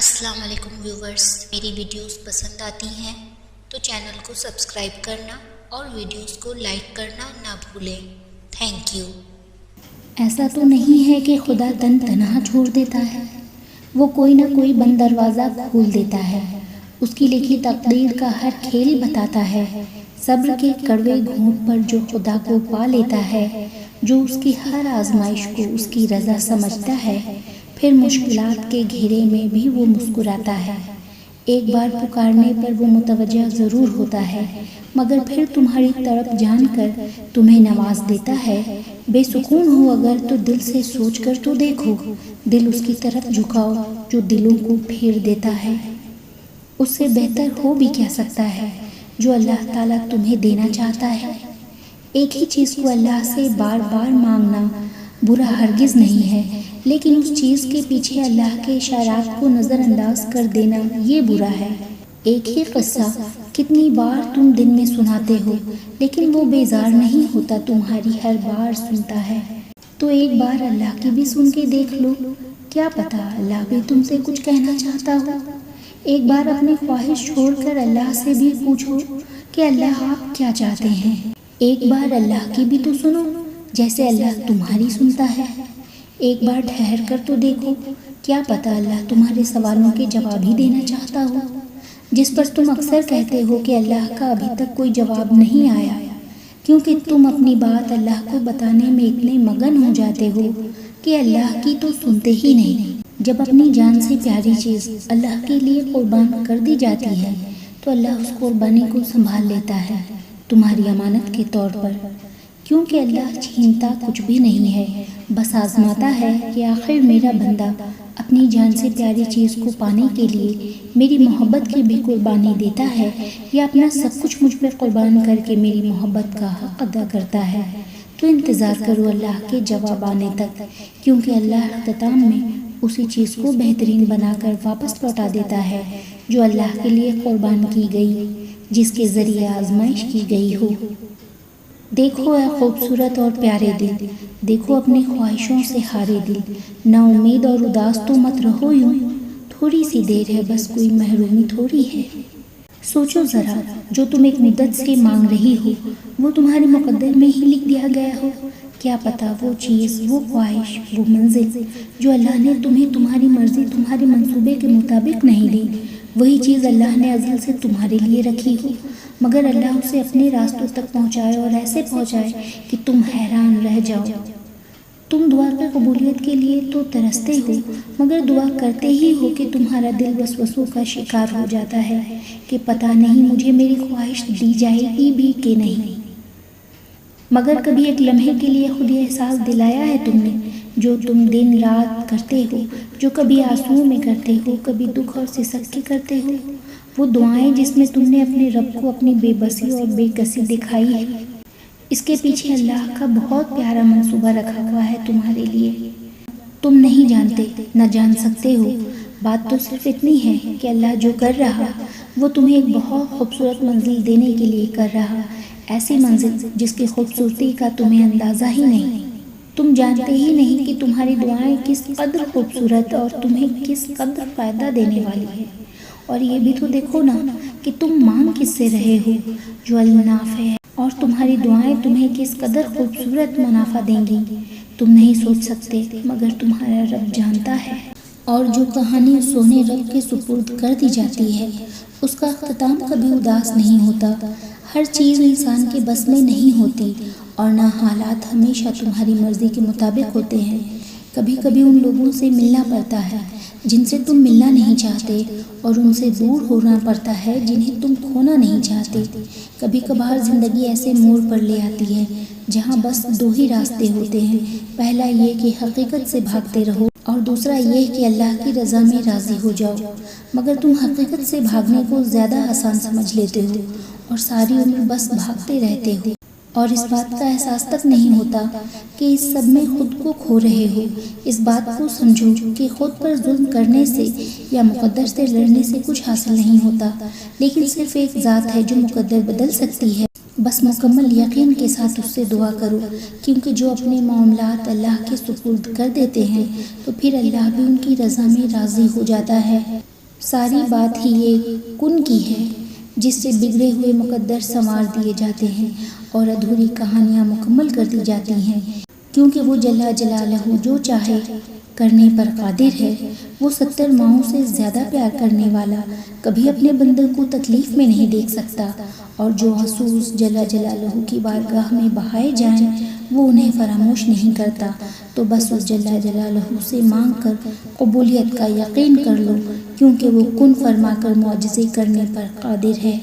السلام علیکم ویورز، میری ویڈیوز پسند آتی ہیں تو چینل کو سبسکرائب کرنا اور ویڈیوز کو لائک کرنا نہ بھولیں۔ Thank you. ایسا تو نہیں ہے کہ خدا تن تنہا چھوڑ دیتا ہے، وہ کوئی نہ کوئی بند دروازہ کھول دیتا ہے، اس کی لکھی تقدیر کا ہر کھیل بتاتا ہے۔ صبر کے کڑوے گھونٹ پر جو خدا کو پا لیتا ہے، جو اس کی ہر آزمائش کو اس کی رضا سمجھتا ہے، پھر مشکلات کے گھیرے میں بھی وہ مسکراتا ہے۔ ایک بار پکارنے پر وہ متوجہ ضرور ہوتا ہے، مگر پھر تمہاری تڑپ جان کر تمہیں نواز دیتا ہے۔ بے سکون ہو اگر تو دل سے سوچ کر تو دیکھو، دل اس کی طرف جھکاؤ جو دلوں کو پھیر دیتا ہے۔ اس سے بہتر ہو بھی کیا سکتا ہے جو اللہ تعالیٰ تمہیں دینا چاہتا ہے۔ ایک ہی چیز کو اللہ سے بار بار مانگنا برا ہرگز نہیں ہے، لیکن اس چیز کے پیچھے اللہ کے اشارات کو نظر انداز کر دینا یہ برا ہے۔ ایک ہی قصہ کتنی بار تم دن میں سناتے ہو، لیکن وہ بیزار نہیں ہوتا، تمہاری ہر بار سنتا ہے۔ تو ایک بار اللہ کی بھی سن کے دیکھ لو، کیا پتا اللہ بھی تم سے کچھ کہنا چاہتا ہو۔ ایک بار اپنی خواہش چھوڑ کر اللہ سے بھی پوچھو کہ اللہ آپ کیا چاہتے ہیں۔ ایک بار اللہ کی بھی تو سنو جیسے اللہ تمہاری سنتا ہے۔ ایک بار ٹھہر کر تو دیکھو، کیا پتا اللہ تمہارے سوالوں کے جواب ہی دینا چاہتا ہو، جس پر تم اکثر کہتے ہو کہ اللہ کا ابھی تک کوئی جواب نہیں آیا، کیونکہ تم اپنی بات اللہ کو بتانے میں اتنے مگن ہو جاتے ہو کہ اللہ کی تو سنتے ہی نہیں۔ جب اپنی جان سے پیاری چیز اللہ کے لیے قربان کر دی جاتی ہے تو اللہ اس قربانی کو سنبھال لیتا ہے تمہاری امانت کے طور پر، کیونکہ اللہ چھینتا کچھ بھی نہیں ہے، بس آزماتا ہے کہ آخر میرا بندہ اپنی جان سے پیاری چیز کو پانے کے لیے میری محبت کی بھی قربانی دیتا ہے یا اپنا سب کچھ مجھ پر قربان کر کے میری محبت کا حق ادا کرتا ہے۔ تو انتظار کرو اللہ کے جواب آنے تک، کیونکہ اللہ اختتام میں اسی چیز کو بہترین بنا کر واپس لوٹا دیتا ہے جو اللہ کے لیے قربان کی گئی، جس کے ذریعے آزمائش کی گئی ہو۔ دیکھو اے خوبصورت اور پیارے دل، دیکھو اپنی خواہشوں سے ہارے دل، نا امید اور اداس تو مت رہو یوں، تھوڑی سی دیر ہے بس، کوئی محرومی تھوڑی ہے۔ سوچو ذرا، جو تم ایک مدت سے مانگ رہی ہو وہ تمہارے مقدر میں ہی لکھ دیا گیا ہو۔ کیا پتا وہ چیز، وہ خواہش، وہ منزل جو اللہ نے تمہیں تمہاری مرضی، تمہارے منصوبے کے مطابق نہیں دی، وہی چیز اللہ نے ازل سے تمہارے لیے رکھی ہو، مگر اللہ اسے اپنے راستوں تک پہنچائے اور ایسے پہنچائے کہ تم حیران رہ جاؤ۔ تم دعا کی قبولیت کے لیے تو ترستے ہو، مگر دعا کرتے ہی ہو کہ تمہارا دل وسوسوں کا شکار ہو جاتا ہے کہ پتہ نہیں مجھے میری خواہش دی جائے گی بھی کہ نہیں۔ مگر کبھی ایک لمحے کے لیے خود یہ احساس دلایا ہے تم نے، جو تم دن رات کرتے ہو، جو کبھی آنسوؤں میں کرتے ہو، کبھی دکھ اور سسک کے کرتے ہو، وہ دعائیں جس میں تم نے اپنے رب کو اپنی بے بسی اور بے کسی دکھائی ہے۔ اس کے پیچھے اللہ کا بہت پیارا منصوبہ رکھا ہوا ہے تمہارے لیے، تم نہیں جانتے، نہ جان سکتے ہو۔ بات تو صرف اتنی ہے کہ اللہ جو کر رہا وہ تمہیں ایک بہت خوبصورت منزل دینے کے لیے کر رہا، ایسی منزل جس کی خوبصورتی کا تمہیں اندازہ ہی نہیں۔ تم جانتے ہی نہیں کہ تمہاری دعائیں کس قدر خوبصورت اور تمہیں کس قدر فائدہ دینے والی ہے۔ اور یہ بھی تو دیکھو نا کہ تم مانگ کس سے رہے ہو، جو النافع ہے، اور تمہاری دعائیں تمہیں کس قدر خوبصورت منافع دیں گی، تم نہیں سوچ سکتے، مگر تمہارا رب جانتا ہے۔ اور جو کہانی سونے رب کے سپرد کر دی جاتی ہے، اس کا اختتام کبھی اداس نہیں ہوتا۔ ہر چیز انسان کے بس میں نہیں ہوتی، اور نہ حالات ہمیشہ تمہاری مرضی کے مطابق ہوتے ہیں۔ کبھی کبھی ان لوگوں سے ملنا پڑتا ہے جن سے تم ملنا نہیں چاہتے، اور ان سے دور ہونا پڑتا ہے جنہیں تم کھونا نہیں چاہتے۔ کبھی کبھار زندگی ایسے موڑ پر لے آتی ہے جہاں بس دو ہی راستے ہوتے ہیں، پہلا یہ کہ حقیقت سے بھاگتے رہو، اور دوسرا یہ کہ اللہ کی رضا میں راضی ہو جاؤ، مگر تم حقیقت سے بھاگنے کو زیادہ آسان سمجھ لیتے ہو اور ساری عمر بس بھاگتے رہتے ہو، اور اس بات کا احساس تک نہیں ہوتا کہ اس سب میں خود کو کھو رہے ہو۔ اس بات کو سمجھو کہ خود پر ظلم کرنے سے یا مقدر سے لڑنے سے کچھ حاصل نہیں ہوتا، لیکن صرف ایک ذات ہے جو مقدر بدل سکتی ہے، بس مکمل یقین کے ساتھ اس سے دعا کرو، کیونکہ جو اپنے معاملات اللہ کے سپرد کر دیتے ہیں تو پھر اللہ بھی ان کی رضا میں راضی ہو جاتا ہے۔ ساری بات ہی ایک کن کی ہے جس سے بگڑے ہوئے مقدر سنوار دیے جاتے ہیں اور ادھوری کہانیاں مکمل کر دی جاتی ہیں، کیونکہ وہ جل جلالہ جو چاہے کرنے پر قادر ہے۔ وہ 70 ماہوں سے زیادہ پیار کرنے والا کبھی اپنے بندے کو تکلیف میں نہیں دیکھ سکتا، اور جو حصوص جل جلالہ کی بارگاہ میں بہائے جائیں وہ انہیں فراموش نہیں کرتا۔ تو بس اس جل جلالہ سے مانگ کر قبولیت کا یقین کر لو، کیونکہ وہ کن فرما کر معجزے کرنے پر قادر ہے۔